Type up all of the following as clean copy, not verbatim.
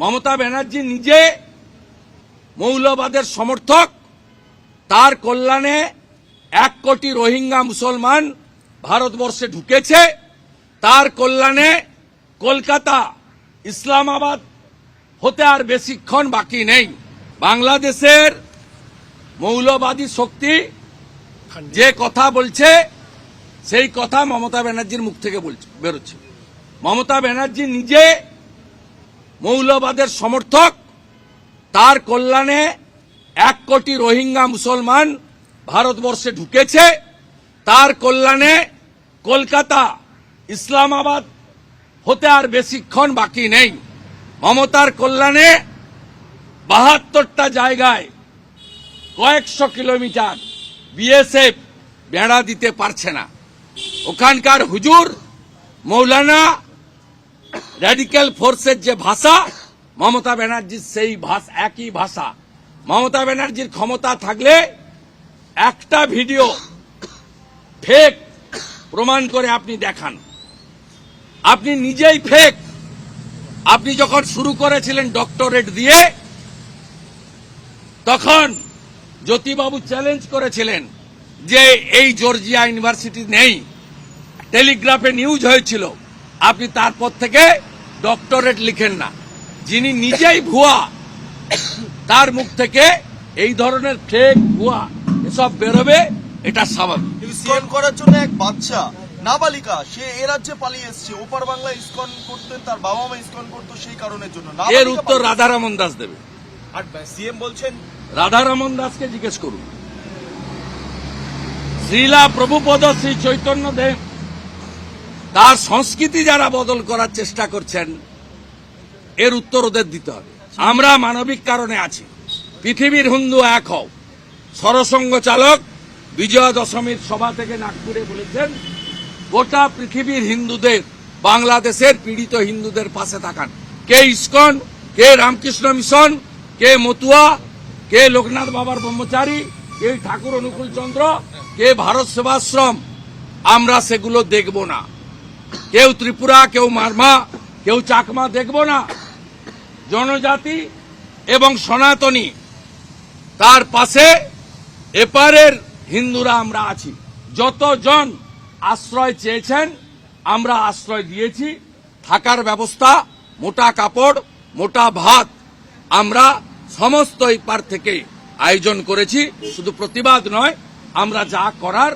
মমতা ব্যানার্জি নিজে মৌলবাদের সমর্থক। তার কল্যাণে 1 কোটি রোহিঙ্গা মুসলমান ভারতবর্ষে ঢুকেছে। তার কল্যাণে কলকাতা ইসলামাবাদ হতে আর বেশিক্ষণ বাকি নেই। বাংলাদেশের মৌলবাদী শক্তি যে কথা বলছে সেই কথা মমতা ব্যানার্জির মুখ থেকে বেরোচ্ছে। মমতা ব্যানার্জি নিজে মৌলবাদের সমর্থক। তার কল্যাণে 1 কোটি রোহিঙ্গা মুসলমান ভারতবর্ষে ঢুকেছে। তার কল্যাণে কলকাতা ইসলামাবাদ হতে আর বেশিক্ষণ বাকি নেই। মমতার কল্যাণে 72টা জায়গায় কয়েকশো কিলোমিটার বিএসএফ বেড়া দিতে পারছে না। ওখানকার হুজুর মৌলানা র্যাডিক্যাল ফোর্সের যে ভাষা, মমতা ব্যানার্জির সেই একই ভাষা। মমতা ব্যানার্জির ক্ষমতা থাকলে একটা ভিডিও ফেক প্রমাণ করে আপনি দেখান। আপনি নিজেই ফেক। আপনি যখন শুরু করেছিলেন ডক্টরেট দিয়ে, তখন জ্যোতিবাবু চ্যালেঞ্জ করেছিলেন যে এই জর্জিয়া ইউনিভার্সিটি নেই। টেলিগ্রাফে নিউজ হয়েছিল। আপনি তারপর থেকে ডক্টরেট লিখেন না। যিনি নিজেই ভুয়া, তার মুখ থেকে এই ধরনের ফেক ভুয়া এসব বেরোবে, এটা স্বাভাবিক। ইসকন করার জন্য এক বাচ্চা নাবালিকা, সে এ রাজ্যে পালিয়ে এসেছে। ওপার বাংলা ইসকন করতেন, তার বাবা মা ইসকন করতো, সেই কারণের জন্য। এর উত্তর রাধারমন দাস দেবে। আর সিএম বলছেন, রাধারমন দাসকে জিজ্ঞেস করুন। শ্রীলা প্রভুপদ শ্রী চৈতন্য দেব তার সংস্কৃতি যারা বদল করার চেষ্টা করছেন, এর উত্তর ওদের দিতে হবে। আমরা মানবিক কারণে আছি। পৃথিবীর হিন্দু এক হও। সরসংঘ চালক বিজয়া দশমীর সভা থেকে নাগপুরে বলেছেন, গোটা পৃথিবীর হিন্দুদের, বাংলাদেশের পীড়িত হিন্দুদের পাশে থাকান। কে ইসকন, কে রামকৃষ্ণ মিশন, কে মতুয়া, কে লোকনাথ বাবার ব্রহ্মচারী, কে ঠাকুর অনুকূল চন্দ্র, কে ভারত সেবাশ্রম, আমরা সেগুলো দেখব না। কেউ ত্রিপুরা, কেউ মারমা, কেউ চাকমা দেখব না। জনজাতি এবং সনাতনী, তার পাশে এপারের হিন্দুরা আমরা আছি। যতজন আশ্রয় চেয়েছেন আমরা আশ্রয় দিয়েছি। থাকার ব্যবস্থা, মোটা কাপড়, মোটা ভাত আমরা সমস্ত এপার থেকে আয়োজন করেছি। শুধু প্রতিবাদ নয়, আমরা যা করার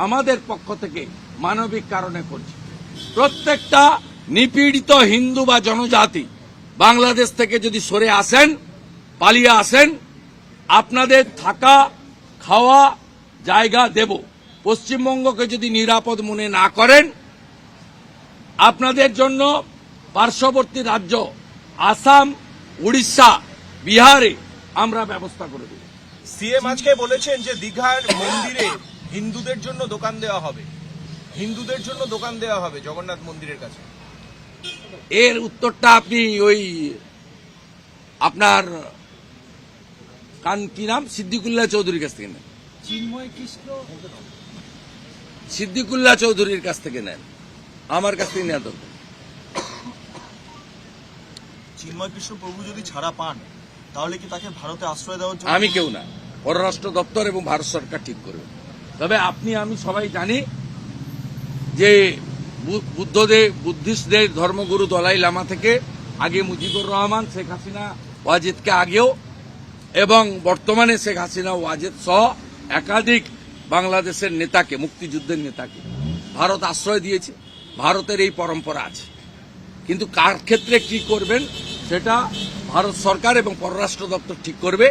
আমাদের পক্ষ থেকে মানবিক কারণে করছি। প্রত্যেকটা নিপীড়িত হিন্দু বা জনজাতি বাংলাদেশ থেকে যদি সরে আসেন, পালিয়ে আসেন, আপনাদের থাকা খাওয়া জায়গা দেব। পশ্চিমবঙ্গকে যদি নিরাপদ মনে না করেন, আপনাদের জন্য পার্শ্ববর্তী রাজ্য আসাম, উড়িষ্যা, বিহারে আমরা ব্যবস্থা করে দেব। সিএম আজকে বলেছেন যে দীঘার মন্দিরে হিন্দুদের জন্য দোকান দেওয়া হবে, হিন্দুদের জন্য দোকান দেওয়া হবে জগন্নাথ মন্দিরের কাছে। এর উত্তরটা আপনি ওই আপনার কি নাম, সিদ্দিকুল্লাহ চৌধুরীর কাছ থেকে নেন। সিদ্দিকুল্লাহ চৌধুরীর কাছ থেকে নেন, আমার কাছ থেকে নেওয়া দরকার। চিন্ময় কৃষ্ণ প্রভু যদি ছাড়া পান, তাহলে কি তাকে ভারতে আশ্রয় দেওয়ার জন্য? আমি কেউ না, পররাষ্ট্র দপ্তর এবং ভারত সরকার ঠিক করবে। তবে আপনি আমি সবাই জানি যে বুদ্ধিস্টদের ধর্মগুরু দলাই লামা থেকে আগে মুজিবুর রহমান, শেখ হাসিনা, ওয়াজেদকে আগেও, এবং বর্তমানে শেখ হাসিনা, ওয়াজেদ সহ একাধিক বাংলাদেশের নেতাকে, মুক্তিযুদ্ধের নেতাকে ভারত আশ্রয় দিয়েছে। ভারতের এই পরম্পরা আছে। কিন্তু কার ক্ষেত্রে কি করবেন সেটা ভারত সরকার এবং পররাষ্ট্র দপ্তর ঠিক করবে।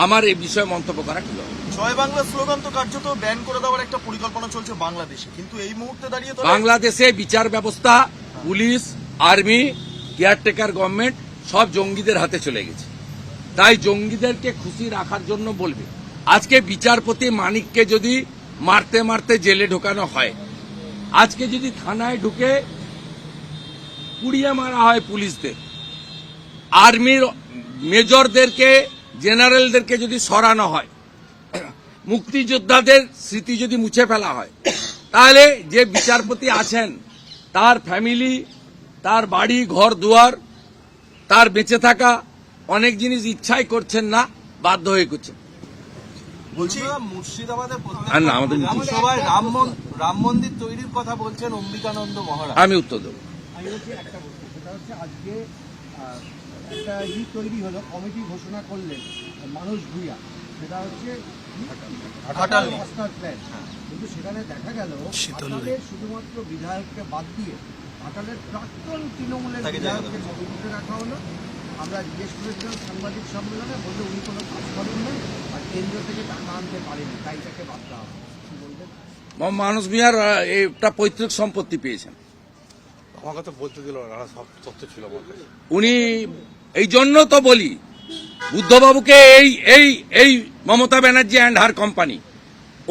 আমার এই বিষয়ে মন্তব্য করা কি হবে। জয় বাংলা স্লোগান তো কার্যত ব্যান করে দেওয়ার একটা পরিকল্পনা চলছে বাংলাদেশে, কিন্তু এই মুহূর্তে দাঁড়িয়ে তো বাংলাদেশে বিচার ব্যবস্থা, পুলিশ, আর্মি, কেয়ারটেকার গভর্নমেন্ট সব জঙ্গিদের হাতে চলে গেছে। তাই জঙ্গিদেরকে খুশি রাখার জন্য বলবে। আজকে বিচারপতি মানিককে যদি মারতে মারতে জেলে ঢোকানো হয়, আজকে যদি থানায় ঢুকে পুড়িয়ে মারা হয় পুলিশদের, আর্মির মেজরদেরকে, জেনারেলদেরকে যদি সরানো হয়, মুক্তিযোদ্ধাদের স্মৃতি যদি মুছে ফেলা হয়, তাহলে যে বিচারপতি আছেন তার ফ্যামিলি, তার বাড়ি ঘর দুয়ার, তার বেঁচে থাকা, অনেক জিনিস ইচ্ছাই করছেন না, বাধ্য হয়ে করছেন। বলছি মুর্শিদাবাদের আর না, আমাদের সবাই রাম মন্দির তৈরির কথা বলছেন অম্বিকানন্দ মহারাজ। আমি উত্তর দেবো। আমি বলছি একটা প্রশ্ন, সেটা হচ্ছে আজকে একটা তৈরি হলো, কমিটি ঘোষণা করলেন মানুষ ভূঁইয়া, সেটা হচ্ছে ঘাটাল মাস্টার প্ল্যান। কিন্তু সেখানে দেখা গেল ঘাটালের শুধুমাত্র বিধায়ককে বাদ দিয়ে ঘাটালের প্রাক্তন তৃণমূলের বিধায়ককে কমিটিতে রাখা হলো। আমরা জিজ্ঞেস করেছিলাম সাংবাদিক সম্মেলনে, বললে উনি কোনো কাজ করেন না আর কেন্দ্র থেকে টাকা আনতে পারেনি, তাই তাকে বাদ দেওয়া হবে। কি বলবেন? মানুষ মিয়ার একটা পৈতৃক সম্পত্তি পেয়েছেন, আমাকে তো বলতে দিল না, সব তথ্য ছিল আমার কাছে। উনি এই জন্য তো বলি বুদ্ধবাবুকে এই এই এই Mamata Banerjee and her company,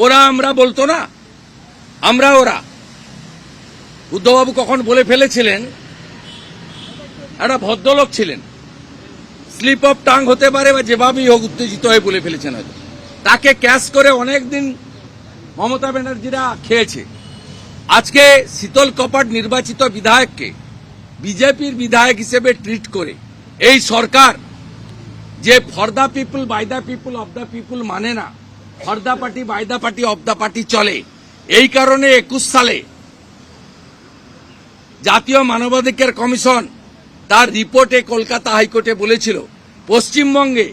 ওরা আমরা বলতো না, আমরা ওরা। বুদ্ধবাবু কখন বলে ফেলেছিলেন, একটা ভদ্রলোক ছিলেন, স্লিপ অফ টাং হতে পারে বা যেভাবেই হোক উত্তেজিত হয়ে বলে ফেলেছেন হয়তো, তাকে ক্যাশ করে অনেকদিন মমতা ব্যানার্জিরা খেয়েছে। আজকে শীতল কপাট নির্বাচিত বিধায়ককে বিজেপির বিধায়ক হিসেবে ট্রিট করে এই সরকার যে for the people by the people of the people মানে না, for the party by the party of the party চলে। এই কারণে 21 সালে জাতীয় মানবাধিকার কমিশন তার রিপোর্টে কলকাতা হাইকোর্টে বলেছিল পশ্চিমবঙ্গে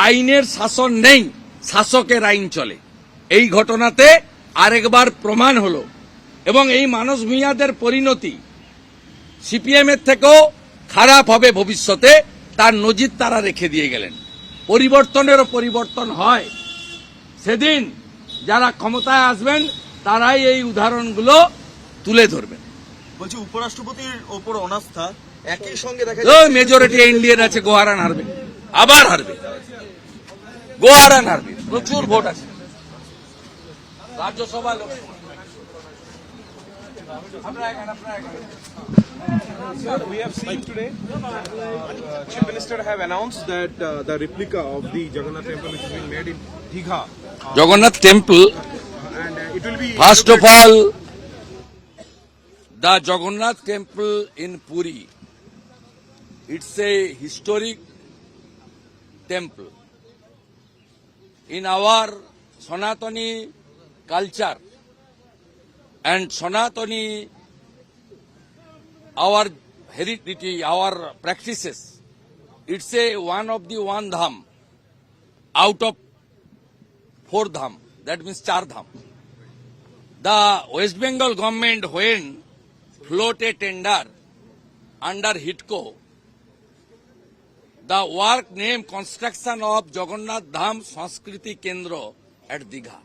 আইনের শাসন নেই, শাসকের আইন চলে। এই ঘটনাতে আরেকবার প্রমাণ হলো। এবং এই মানস ভূঁইয়াদের পরিণতি সিপিএম এর থেকেও খারাপ হবে ভবিষ্যতে, তার নজির তারা রেখে দিয়ে গেলেন। পরিবর্তনেরও পরিবর্তন হয়, সেদিন যারা ক্ষমতায় আসবেন তারাই এই উদাহরণগুলো তুলে ধরবেন। বলছি উপরাষ্ট্রপতির ওপর অনাস্থা, একই সঙ্গে দেখা মেজরিটি ইন্ডিয়ান আছে, গোহারান হারবে, আবার হারবে, গোহারান হারবে, প্রচুর ভোট আছে Rajya Sabha Lok Sabha. Sir, we have seen today, Chief Minister have announced that the replica of the Jagannath temple which has been made in Digha, Jagannath temple, and it will be first of all, the Jagannath temple in Puri, it's a historic temple. In our Sanatani culture and Sanatani, our heritage, our practices, it's a one of the one dham out of 4 dham, that means 4 dham. The West Bengal government, when float a tender under HITCO, the work name construction of Jagannath Dham Sanskriti Kendra at Digha.